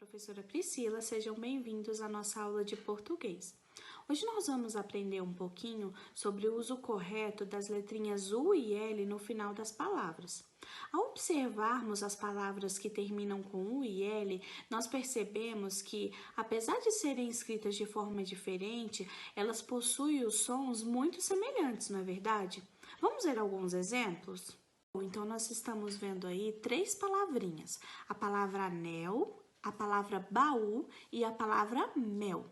Professora Priscila, sejam bem-vindos à nossa aula de português. Hoje nós vamos aprender um pouquinho sobre o uso correto das letrinhas U e L no final das palavras. Ao observarmos as palavras que terminam com U e L, nós percebemos que, apesar de serem escritas de forma diferente, elas possuem os sons muito semelhantes, não é verdade? Vamos ver alguns exemplos? Então, nós estamos vendo aí três palavrinhas, a palavra anel, a palavra baú e a palavra mel.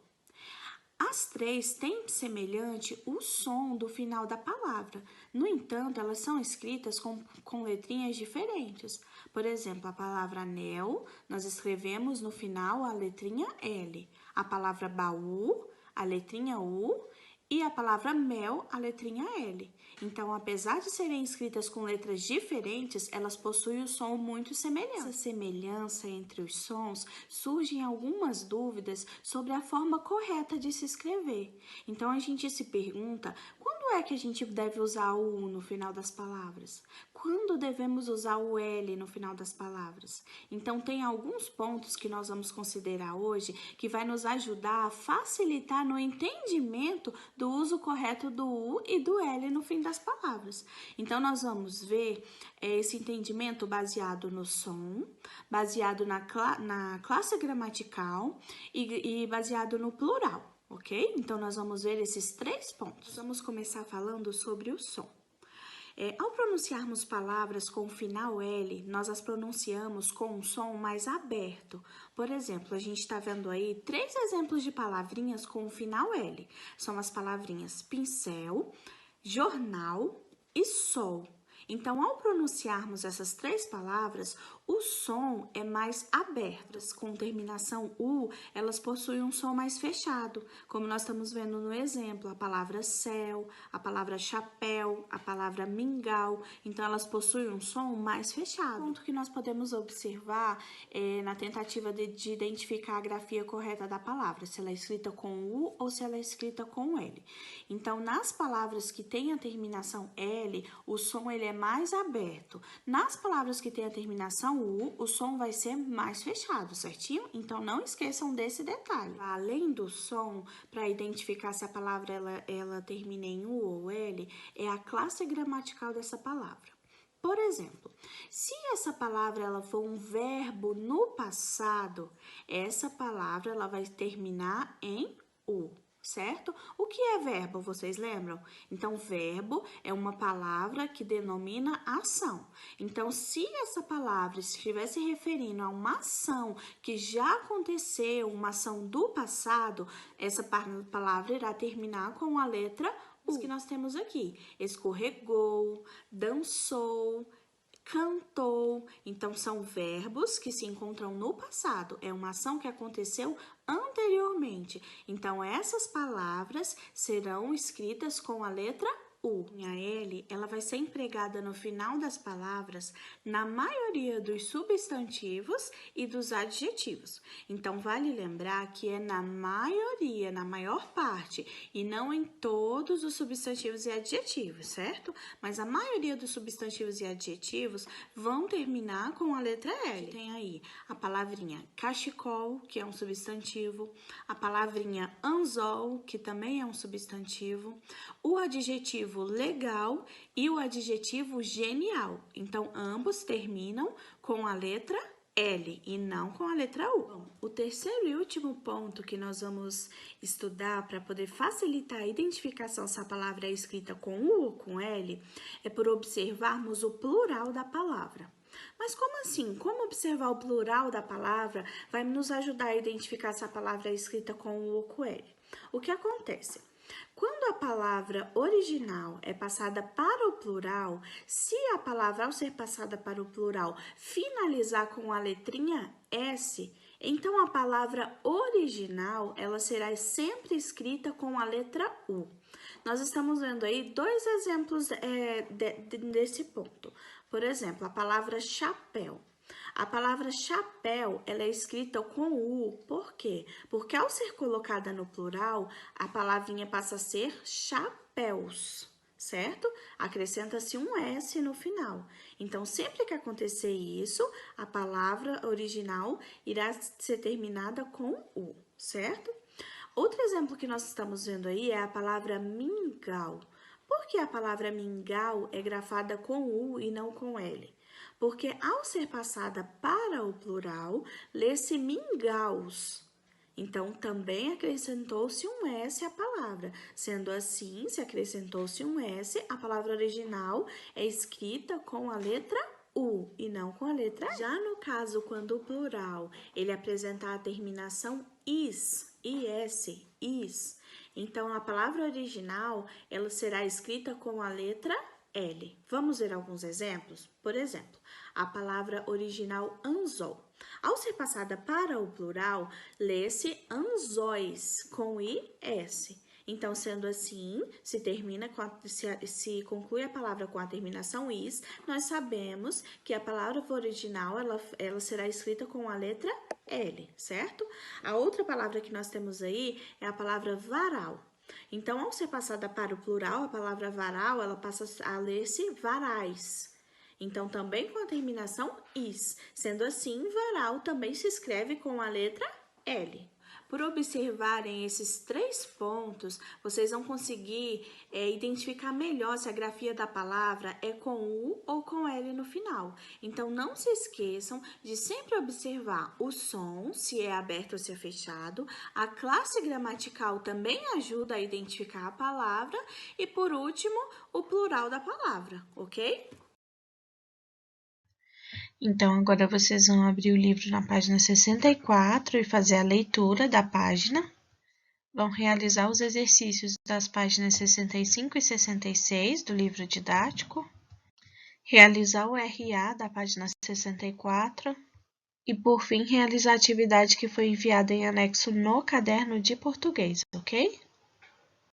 As três têm semelhante o som do final da palavra. No entanto, elas são escritas com letrinhas diferentes. Por exemplo, a palavra anel, nós escrevemos no final a letrinha L. A palavra baú, a letrinha U. E a palavra mel, a letrinha L. Então, apesar de serem escritas com letras diferentes, elas possuem o som muito semelhante. Essa semelhança entre os sons surgem algumas dúvidas sobre a forma correta de se escrever. Então, a gente se pergunta, quando é que a gente deve usar o U no final das palavras? Quando devemos usar o L no final das palavras? Então, tem alguns pontos que nós vamos considerar hoje que vai nos ajudar a facilitar no entendimento do uso correto do U e do L no fim das palavras. Então, nós vamos ver esse entendimento baseado no som, baseado na classe gramatical e baseado no plural, ok? Então, nós vamos ver esses três pontos. Vamos começar falando sobre o som. Ao pronunciarmos palavras com o final L, nós as pronunciamos com um som mais aberto. Por exemplo, a gente está vendo aí três exemplos de palavrinhas com o final L. São as palavrinhas pincel, jornal e sol. Então, ao pronunciarmos essas três palavras, o som é mais aberto. Com terminação U, elas possuem um som mais fechado, como nós estamos vendo no exemplo, a palavra céu, a palavra chapéu, a palavra mingau. Então, elas possuem um som mais fechado. O ponto que nós podemos observar na tentativa de identificar a grafia correta da palavra, se ela é escrita com U ou se ela é escrita com L. Então, nas palavras que têm a terminação L, o som ele é mais aberto. Nas palavras que têm a terminação U, o som vai ser mais fechado, certinho? Então, não esqueçam desse detalhe. Além do som, para identificar se a palavra ela termina em U ou L, é a classe gramatical dessa palavra. Por exemplo, se essa palavra ela for um verbo no passado, essa palavra ela vai terminar em U. Certo? O que é verbo, vocês lembram? Então, verbo é uma palavra que denomina ação. Então, se essa palavra estiver se referindo a uma ação que já aconteceu, uma ação do passado, essa palavra irá terminar com a letra U. Que nós temos aqui: escorregou, dançou, cantou. Então, são verbos que se encontram no passado. É uma ação que aconteceu anteriormente. Então, essas palavras serão escritas com a letra U. A L, ela vai ser empregada no final das palavras na maioria dos substantivos e dos adjetivos. Então, vale lembrar que é na maioria, na maior parte, e não em todos os substantivos e adjetivos, certo? Mas a maioria dos substantivos e adjetivos vão terminar com a letra L. Tem aí a palavrinha cachecol, que é um substantivo, a palavrinha anzol, que também é um substantivo, o adjetivo legal e o adjetivo genial. Então, ambos terminam com a letra L e não com a letra U. Bom, o terceiro e último ponto que nós vamos estudar para poder facilitar a identificação se a palavra é escrita com U ou com L é por observarmos o plural da palavra. Mas como assim? Como observar o plural da palavra vai nos ajudar a identificar se a palavra é escrita com U ou com L? O que acontece? Quando a palavra original é passada para o plural, se a palavra, ao ser passada para o plural, finalizar com a letrinha S, então a palavra original, ela será sempre escrita com a letra U. Nós estamos vendo aí dois exemplos desse ponto. Por exemplo, a palavra chapéu. A palavra chapéu, ela é escrita com U, por quê? Porque ao ser colocada no plural, a palavrinha passa a ser chapéus, certo? Acrescenta-se um S no final. Então, sempre que acontecer isso, a palavra original irá ser terminada com U, certo? Outro exemplo que nós estamos vendo aí é a palavra mingau. Por que a palavra mingau é grafada com U e não com L? Porque ao ser passada para o plural, lê-se mingaus. Então, também acrescentou-se um S à palavra. Sendo assim, se acrescentou-se um S, a palavra original é escrita com a letra U e não com a letra I. Já no caso, quando o plural ele apresentar a terminação is, is, então a palavra original ela será escrita com a letra L. Vamos ver alguns exemplos? Por exemplo, a palavra original anzol. Ao ser passada para o plural, lê-se anzóis com IS. Então, sendo assim, se conclui a palavra com a terminação is, nós sabemos que a palavra original ela será escrita com a letra L, certo? A outra palavra que nós temos aí é a palavra varal. Então, ao ser passada para o plural, a palavra varal, ela passa a ler-se varais. Então, também com a terminação is. Sendo assim, varal também se escreve com a letra L. Por observarem esses 3 pontos, vocês vão conseguir identificar melhor se a grafia da palavra é com U ou com L no final. Então, não se esqueçam de sempre observar o som, se é aberto ou se é fechado. A classe gramatical também ajuda a identificar a palavra. E, por último, o plural da palavra, ok? Então, agora vocês vão abrir o livro na página 64 e fazer a leitura da página. Vão realizar os exercícios das páginas 65 e 66 do livro didático. Realizar o RA da página 64. E, por fim, realizar a atividade que foi enviada em anexo no caderno de português, ok?